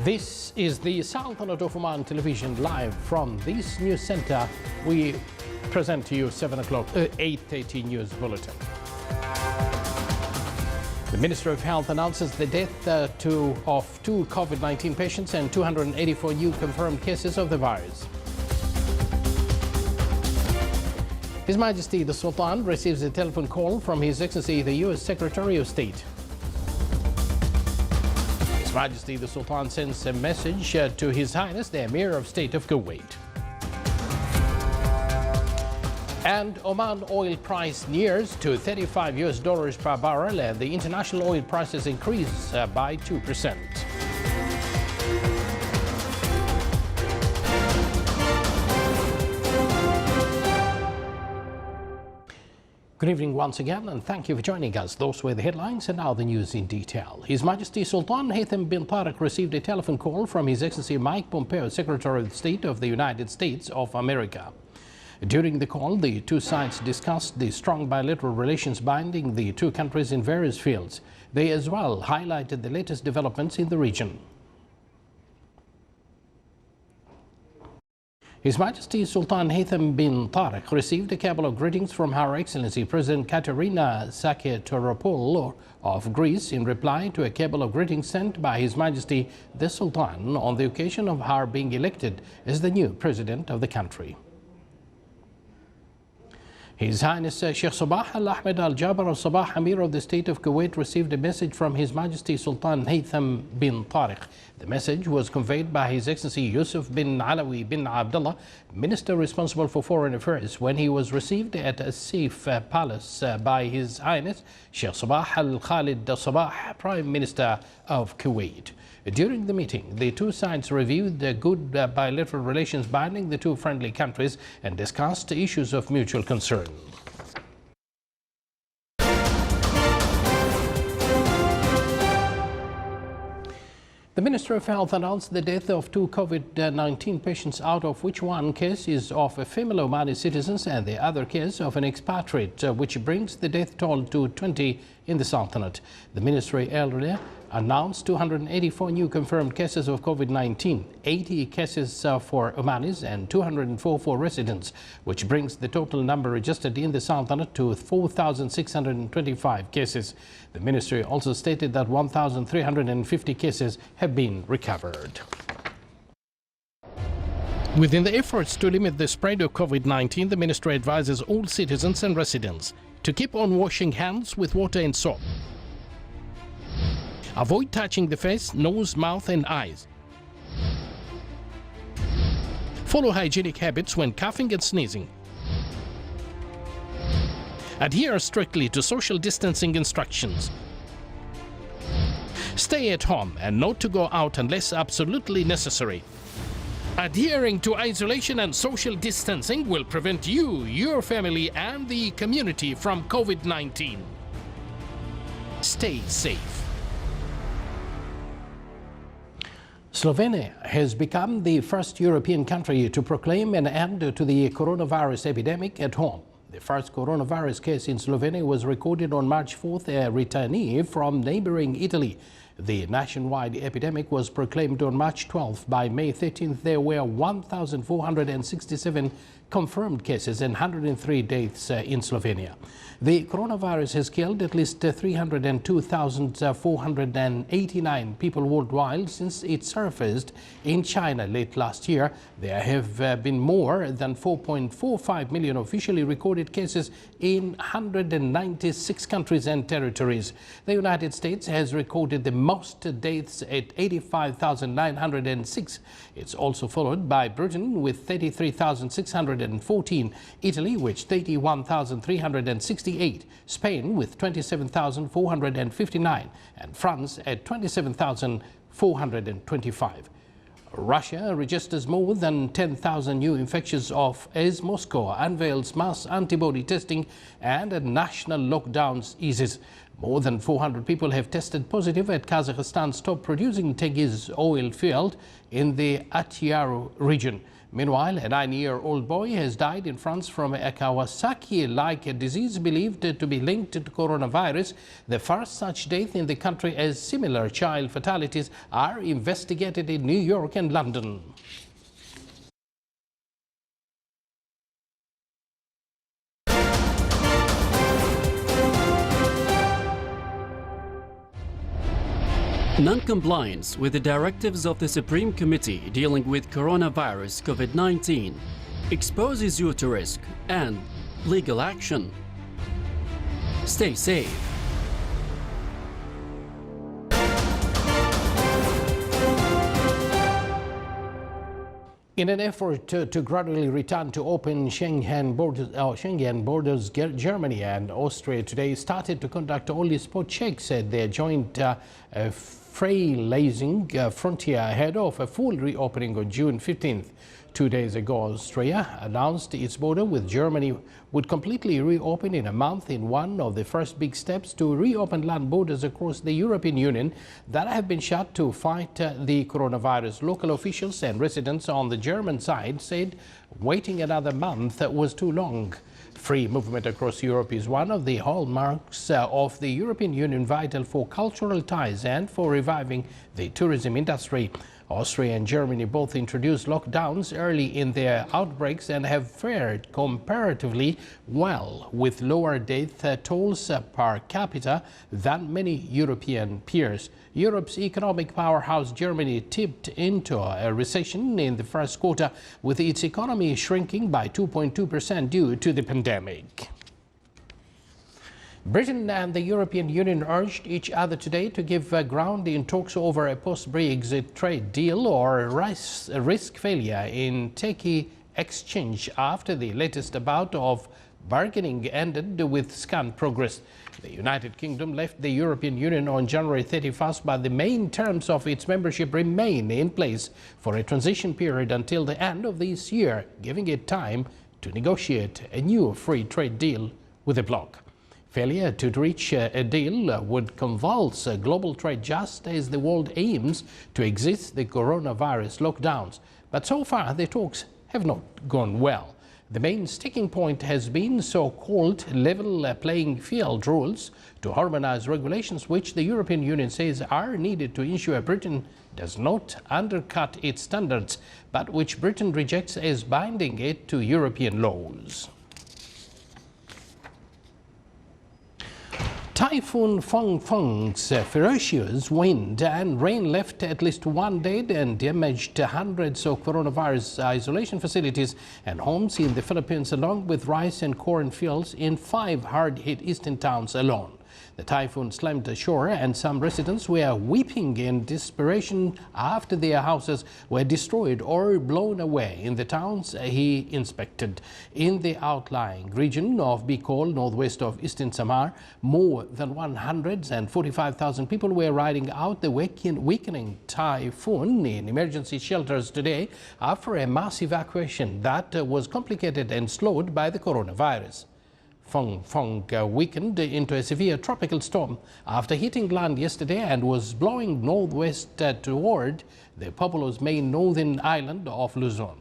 This is the Sultanate of Oman television live from this news center. We present to you 8:30 news bulletin. The Ministry of Health announces the death of two COVID-19 patients and 284 new confirmed cases of the virus. His Majesty the Sultan receives a telephone call from His Excellency the U.S. Secretary of State. His Majesty the Sultan sends a message to His Highness the Emir of State of Kuwait. And Oman oil price nears to $35 per barrel, and the international oil prices increase by 2%. Good evening once again, and thank you for joining us. Those were the headlines, and now the news in detail. His Majesty Sultan Haytham bin Tariq received a telephone call from His Excellency Mike Pompeo, Secretary of State of the United States of America. During the call, the two sides discussed the strong bilateral relations binding the two countries in various fields. They as well highlighted the latest developments in the region. His Majesty Sultan Haytham bin Tariq received a cable of greetings from Her Excellency President Katerina Saketeropoulou of Greece in reply to a cable of greetings sent by His Majesty the Sultan on the occasion of her being elected as the new president of the country. His Highness Sheikh Sabah Al Ahmed Al Jaber Al Sabah, Emir of the State of Kuwait, received a message from His Majesty Sultan Haytham bin Tariq. The message was conveyed by His Excellency Yusuf bin Alawi bin Abdullah, Minister responsible for Foreign Affairs, when he was received at a safe palace by His Highness Sheikh Sabah Al Khalid Al Sabah, Prime Minister of Kuwait. During the meeting, the two sides reviewed the good bilateral relations binding the two friendly countries and discussed issues of mutual concern. The Ministry of Health announced the death of two COVID-19 patients, out of which one case is of a female Omani citizen and the other case of an expatriate, which brings the death toll to 20 in the Sultanate. The ministry earlier announced 284 new confirmed cases of COVID-19, 80 cases for Omanis and 204 for residents, which brings the total number registered in the Sultanate to 4,625 cases. The ministry also stated that 1,350 cases have been recovered. Within the efforts to limit the spread of COVID-19, the ministry advises all citizens and residents to keep on washing hands with water and soap. Avoid touching the face, nose, mouth and eyes. Follow hygienic habits when coughing and sneezing. Adhere strictly to social distancing instructions. Stay at home and not to go out unless absolutely necessary. Adhering to isolation and social distancing will prevent you, your family and the community from COVID-19. Stay safe. Slovenia has become the first European country to proclaim an end to the coronavirus epidemic at home. The first coronavirus case in Slovenia was recorded on March 4th, a returnee from neighboring Italy. The nationwide epidemic was proclaimed on March 12th. By May 13th, there were 1,467 confirmed cases and 103 deaths in Slovenia. The coronavirus has killed at least 302,489 people worldwide since it surfaced in China late last year. There have been more than 4.45 million officially recorded cases in 196 countries and territories. The United States has recorded the most deaths at 85,906. It's also followed by Britain with 33,614, Italy with 31,368, Spain with 27,459, and France at 27,425. Russia registers more than 10,000 new infections as Moscow unveils mass antibody testing and a national lockdown eases. More than 400 people have tested positive at Kazakhstan's top producing Tegiz oil field in the Atyaru region. Meanwhile, a 9-year-old boy has died in France from a Kawasaki-like disease believed to be linked to coronavirus. The first such death in the country, as similar child fatalities are investigated in New York and London. Non-compliance with the directives of the Supreme Committee dealing with coronavirus COVID-19 exposes you to risk and legal action. Stay safe. In an effort to gradually return to open Schengen borders, Germany and Austria today started to conduct only spot checks at their joint Freilassing frontier ahead of a full reopening on June 15th. 2 days ago, Austria announced its border with Germany would completely reopen in a month in one of the first big steps to reopen land borders across the European Union that have been shut to fight the coronavirus. Local officials and residents on the German side said waiting another month was too long. Free movement across Europe is one of the hallmarks of the European Union, vital for cultural ties and for reviving the tourism industry. Austria and Germany both introduced lockdowns early in their outbreaks and have fared comparatively well, with lower death tolls per capita than many European peers. Europe's economic powerhouse Germany tipped into a recession in the first quarter, with its economy shrinking by 2.2% due to the pandemic. Britain and the European Union urged each other today to give ground in talks over a post-Brexit trade deal or risk failure in techie exchange after the latest bout of bargaining ended with scant progress. The United Kingdom left the European Union on January 31st, but the main terms of its membership remain in place for a transition period until the end of this year, giving it time to negotiate a new free trade deal with the bloc. Failure to reach a deal would convulse global trade just as the world aims to exit the coronavirus lockdowns. But so far, the talks have not gone well. The main sticking point has been so-called level playing field rules to harmonize regulations, which the European Union says are needed to ensure Britain does not undercut its standards, but which Britain rejects as binding it to European laws. Typhoon Feng's ferocious wind and rain left at least one dead and damaged hundreds of coronavirus isolation facilities and homes in the Philippines, along with rice and corn fields in 5 hard-hit eastern towns alone. The typhoon slammed ashore and some residents were weeping in desperation after their houses were destroyed or blown away in the towns he inspected. In the outlying region of Bicol, northwest of eastern Samar, more than 145,000 people were riding out the weakening typhoon in emergency shelters today after a mass evacuation that was complicated and slowed by the coronavirus. Feng weakened into a severe tropical storm after hitting land yesterday and was blowing northwest toward the populous main northern island of Luzon.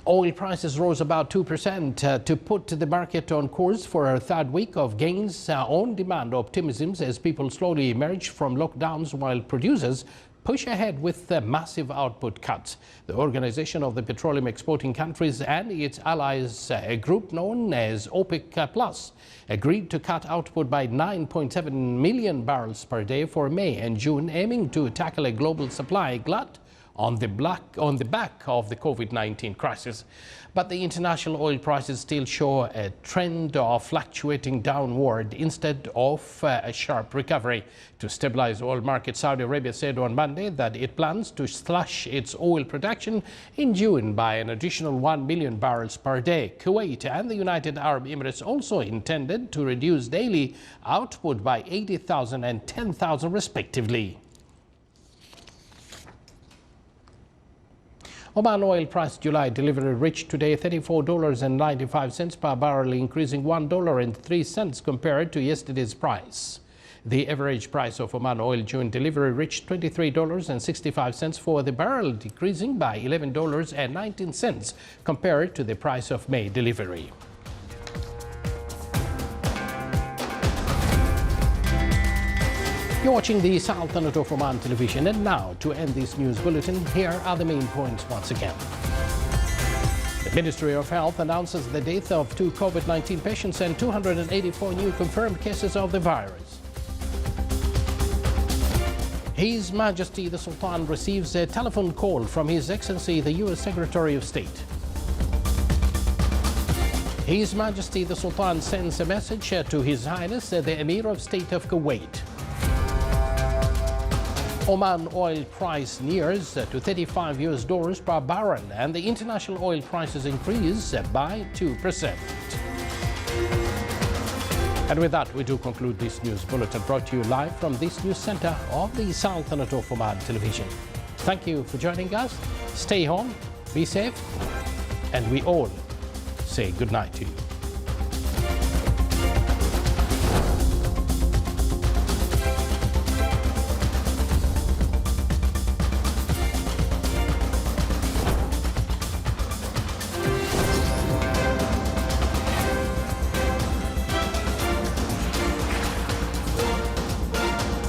Oil prices rose about 2% to put the market on course for a third week of gains on demand optimism as people slowly emerge from lockdowns, while producers push ahead with massive output cuts. The Organization of the Petroleum Exporting Countries and its allies, a group known as OPEC Plus, agreed to cut output by 9.7 million barrels per day for May and June, aiming to tackle a global supply glut on the back of the COVID-19 crisis. But the international oil prices still show a trend of fluctuating downward instead of a sharp recovery. To stabilize oil markets, Saudi Arabia said on Monday that it plans to slash its oil production in June by an additional 1 million barrels per day. Kuwait and the United Arab Emirates also intended to reduce daily output by 80,000 and 10,000 respectively. Oman oil price July delivery reached today $34.95 per barrel, increasing $1.03 compared to yesterday's price. The average price of Oman oil during delivery reached $23.65 for the barrel, decreasing by $11.19 compared to the price of May delivery. You're watching the Sultanate of Oman television, and now to end this news bulletin, here are the main points once again. The Ministry of Health announces the death of 2 COVID-19 patients and 284 new confirmed cases of the virus. His Majesty the Sultan receives a telephone call from His Excellency the U.S. Secretary of State. His Majesty the Sultan sends a message to His Highness the Emir of State of Kuwait. Oman oil price nears to $35 per barrel, and the international oil prices increase by 2%. And with that, we do conclude this news bulletin brought to you live from this news center of the Sultanate of Oman television. Thank you for joining us. Stay home, be safe, and we all say good night to you.